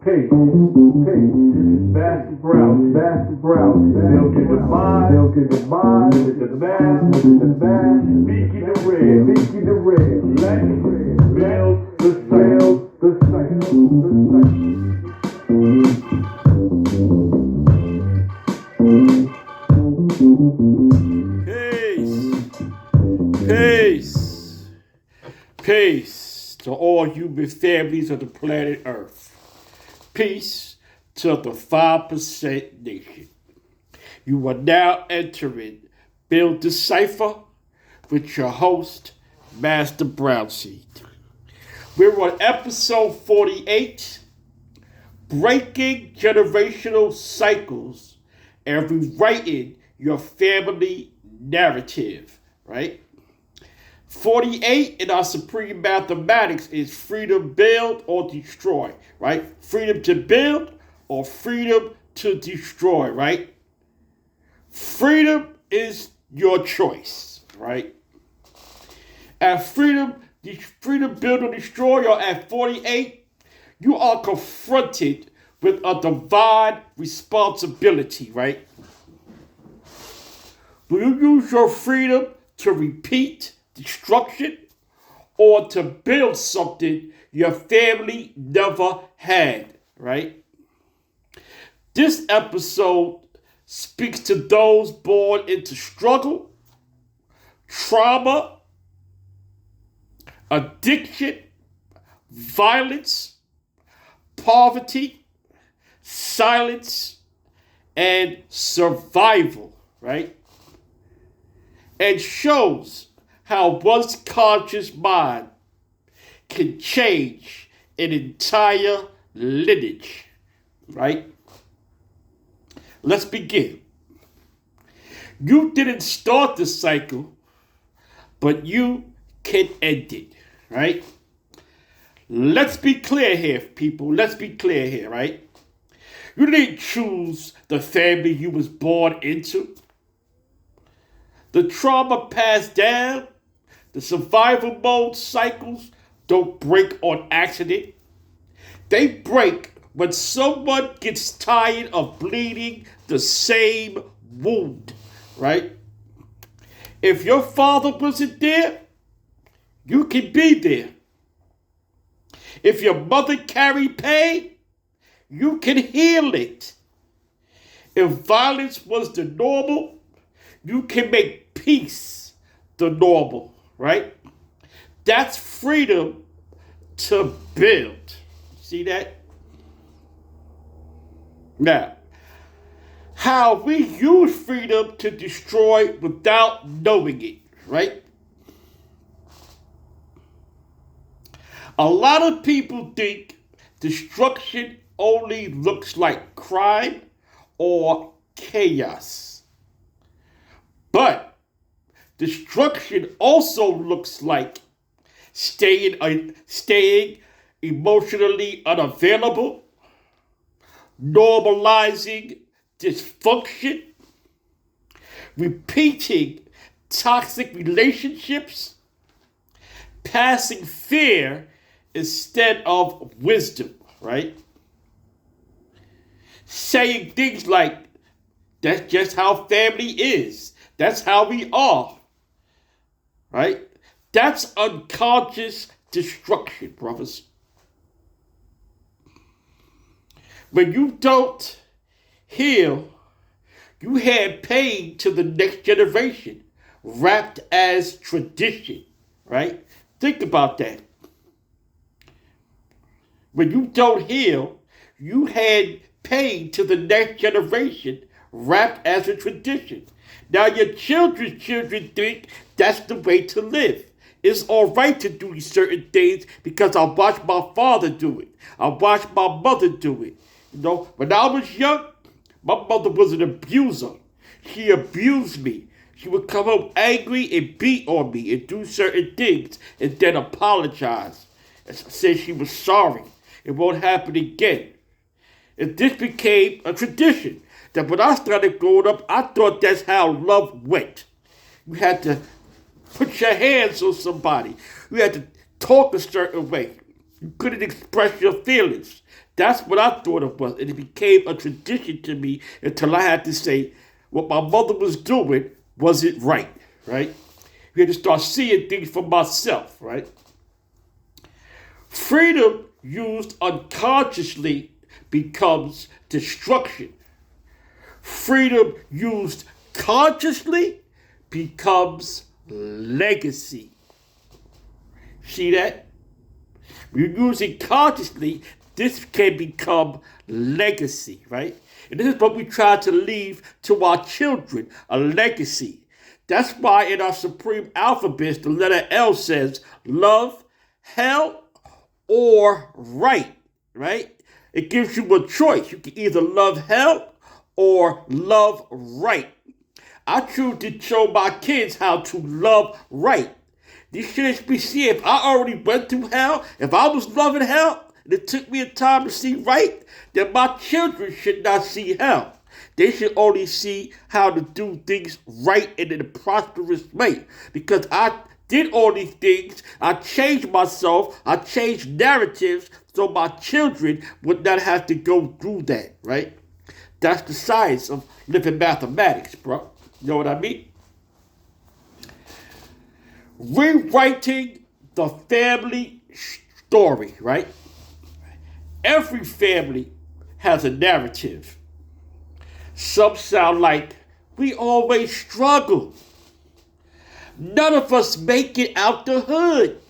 Hey, this is Bastard Brown. Milking the mind, with the band, speaking the real. Let's build the Peace to all human families of the planet Earth. Peace to the 5% nation. You are now entering Build the Cipher with your host, Master Brownseed. We're on episode 48, Breaking Generational Cycles and Rewriting Your Family Narrative, right? 48 in our supreme mathematics is freedom build or destroy, right? Freedom to build or freedom to destroy, right? Freedom is your choice, right? At freedom build or destroy, or at 48, you are confronted with a divine responsibility, right? Do you use your freedom to repeat destruction or to build something your family never had, right? This episode speaks to those born into struggle, trauma, addiction, violence, poverty, silence, and survival, right? And shows how one's conscious mind can change an entire lineage, right? Let's begin. You didn't start the cycle, but you can end it, right? Let's be clear here, people. Let's be clear here, right? You didn't choose the family you was born into. The trauma passed down, the survival mode cycles don't break on accident. They break when someone gets tired of bleeding the same wound, right? If your father wasn't there, you can be there. If your mother carried pain, you can heal it. If violence was the normal, you can make peace the normal, right? That's freedom to build. See that? Now, how we use freedom to destroy without knowing it, right? A lot of people think destruction only looks like crime or chaos. But destruction also looks like staying emotionally unavailable, normalizing dysfunction, repeating toxic relationships, passing fear instead of wisdom, right? Saying things like, that's just how family is. That's how we are, right? That's unconscious destruction, brothers. When you don't heal, you hand pain to the next generation, wrapped as tradition, right? Think about that. When you don't heal, you hand pain to the next generation, wrapped as a tradition. Now your children think that's the way to live. It's all right to do certain things because I watched my father do it. I watched my mother do it. You know, when I was young, my mother was an abuser. She abused me. She would come home angry and beat on me and do certain things and then apologize and say she was sorry. It won't happen again. And this became a tradition that when I started growing up, I thought that's how love went. You had to put your hands on somebody. You had to talk a certain way. You couldn't express your feelings. That's what I thought it was. And it became a tradition to me until I had to say what my mother was doing wasn't right, right? We had to start seeing things for myself, right? Freedom used unconsciously becomes destruction. Freedom used consciously becomes legacy. See that? When you use it consciously, this can become legacy, right? And this is what we try to leave to our children, a legacy. That's why in our supreme alphabet, the letter L says love, hell, or right, right? It gives you a choice. You can either love hell or love right. I choose to show my kids how to love right. These shouldn't be see if I already went through hell, if I was loving hell, and it took me a time to see right, then my children should not see hell. They should only see how to do things right and in a prosperous way. Because I did all these things, I changed myself, I changed narratives so my children would not have to go through that, right? That's the science of living mathematics, bro. You know what I mean? Rewriting the family story, right? Every family has a narrative. Some sound like, we always struggle. None of us make it out the hood.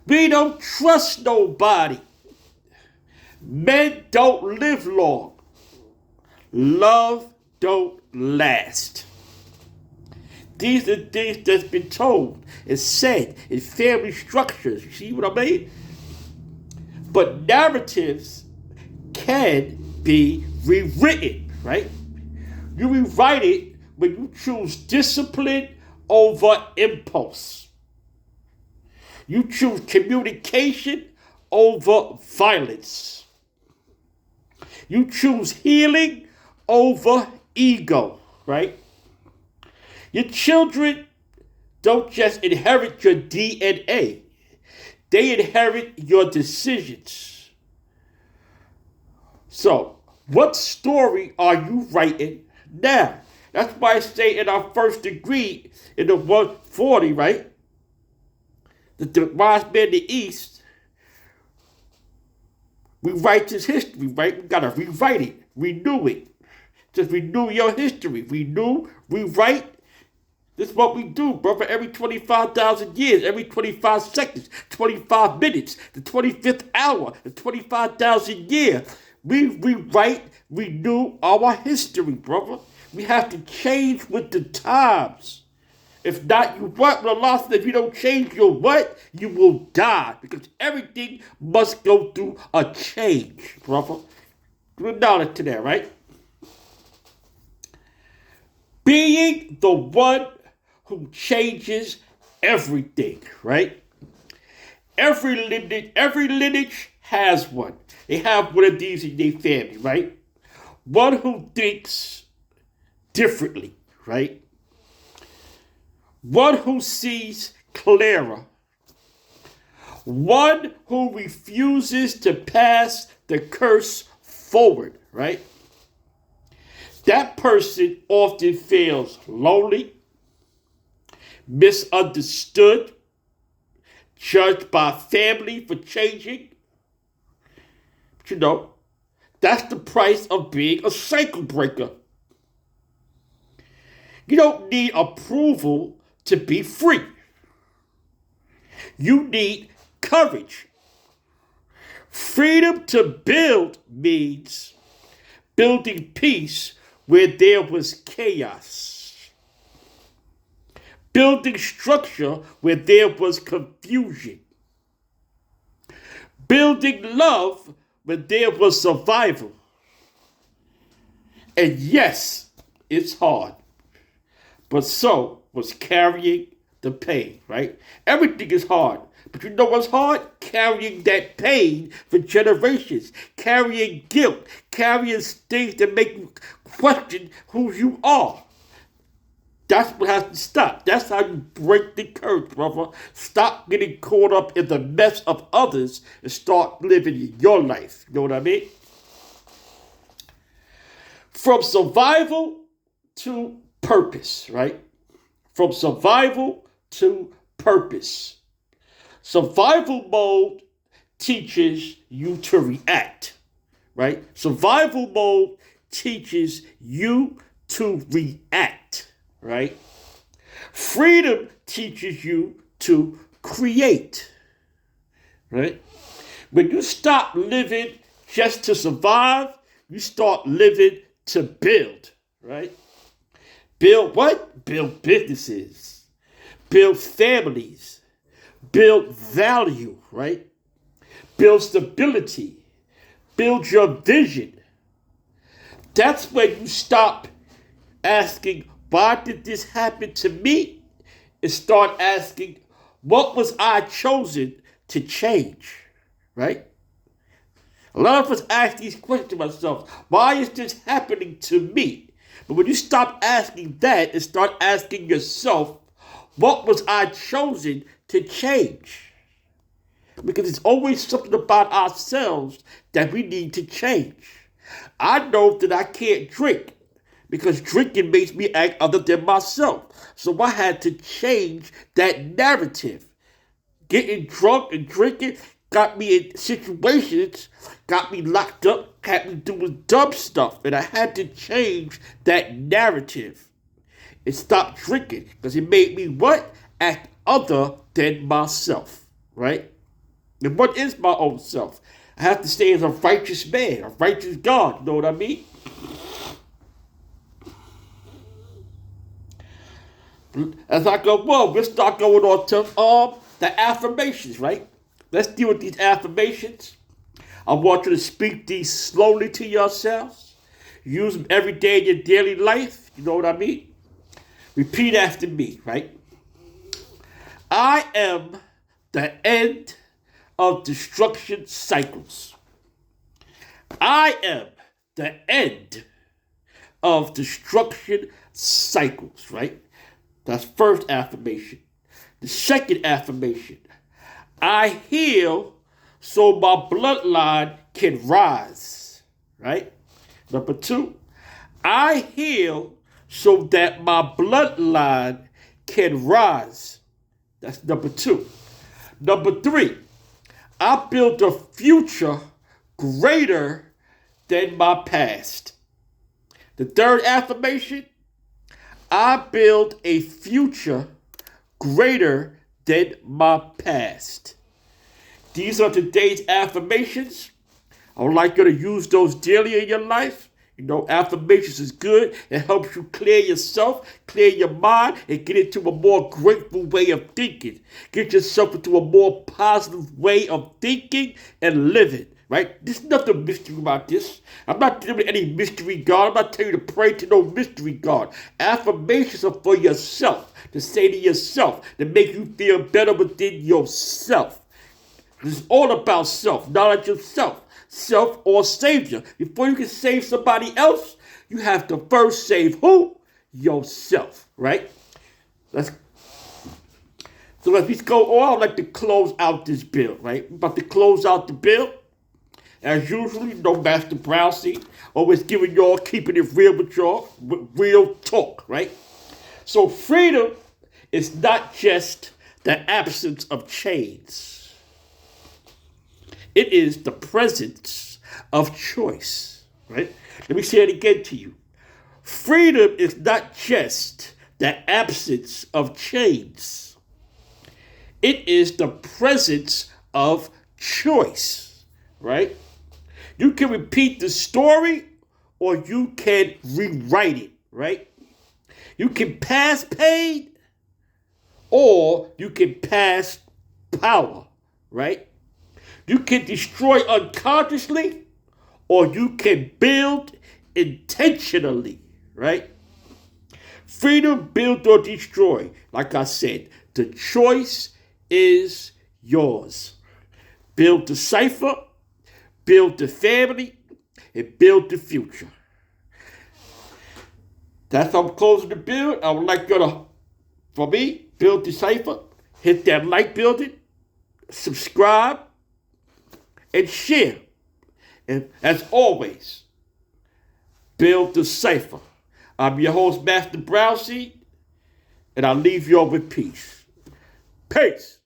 We don't trust nobody. Men don't live long. Love don't last. These are things that's been told and said in family structures. You see what I mean? But narratives can be rewritten, right? You rewrite it when you choose discipline over impulse. You choose communication over violence. You choose healing over ego, right? Your children don't just inherit your DNA. They inherit your decisions. So, what story are you writing now? That's why I say in our first degree, in the 140, right? The wise man in the East, we write this history, right? We gotta rewrite it, renew it. Just renew your history. Renew, rewrite. This is what we do, bro, for every 25,000 years, every 25 seconds, 25 minutes, the 25th hour, the 25,000 years. We rewrite, renew our history, brother. We have to change with the times. If not, you what? Well, lost. If you don't change your what, you will die. Because everything must go through a change, brother. Give knowledge to that, right? Being the one who changes everything, right? Every lineage has one. They have one of these in their family, right? One who thinks differently, right? One who sees clearer. One who refuses to pass the curse forward, right? That person often feels lonely, misunderstood, judged by family for changing. But you know, that's the price of being a cycle breaker. You don't need approval to be free. You need courage. Freedom to build means building peace where there was chaos. Building structure where there was confusion. Building love where there was survival. And yes, it's hard. But so was carrying the pain, right? Everything is hard. But you know what's hard? Carrying that pain for generations. Carrying guilt. Carrying things that make you question who you are. That's what has to stop. That's how you break the curse, brother. Stop getting caught up in the mess of others and start living your life. You know what I mean? From survival to purpose, right? From survival to purpose. Survival mode teaches you to react, right? Survival mode teaches you to react, right? Freedom teaches you to create, right? When you stop living just to survive, you start living to build, right? Build what? Build businesses, build families, build value, right? Build stability, build your vision. That's when you stop asking, why did this happen to me? And start asking, what was I chosen to change, right? A lot of us ask these questions to ourselves. Why is this happening to me? But when you stop asking that and start asking yourself, what was I chosen to change? Because it's always something about ourselves that we need to change. I know that I can't drink because drinking makes me act other than myself. So I had to change that narrative. Getting drunk and drinking got me in situations, got me locked up, got me doing dumb stuff. And I had to change that narrative and stop drinking because it made me what? Act other than myself, right? And what is my own self? I have to stay as a righteous man, a righteous God, you know what I mean? As I go, well, we'll start going on to the affirmations, right? Let's deal with these affirmations. I want you to speak these slowly to yourselves. Use them every day in your daily life. You know what I mean? Repeat after me, right? I am the end of destruction cycles. I am the end of destruction cycles, right? That's first affirmation. The second affirmation, I heal so my bloodline can rise, right? Number two, I heal so that my bloodline can rise. That's number two. Number three, I build a future greater than my past. The third affirmation, I build a future greater than my past. These are today's affirmations. I would like you to use those daily in your life. You know, affirmations is good. It helps you clear yourself, clear your mind, and get into a more grateful way of thinking. Get yourself into a more positive way of thinking and living, right? There's nothing mystery about this. I'm not telling any mystery God. I'm not telling you to pray to no mystery God. Affirmations are for yourself, to say to yourself, to make you feel better within yourself. It's all about self, knowledge of self. Self or savior. Before you can save somebody else, you have to first save who? Yourself, right? So as we go on, I'd like to close out this bill, right? We're about to close out the bill. As usually, no Master Brown seat. Always giving y'all, keeping it real with y'all, with real talk, right? So freedom is not just the absence of chains. It is the presence of choice, right? Let me say it again to you. Freedom is not just the absence of chains. It is the presence of choice, right? You can repeat the story or you can rewrite it, right? You can pass pain or you can pass power, right? You can destroy unconsciously or you can build intentionally, right? Freedom, build or destroy. Like I said, the choice is yours. Build the cipher, build the family, and build the future. That's how I'm closing the build. I would like you to, for me, build the cipher. Hit that like building, subscribe, and share. And as always, build the cipher. I'm your host, Master Brownseed, and I'll leave you all with peace. Peace.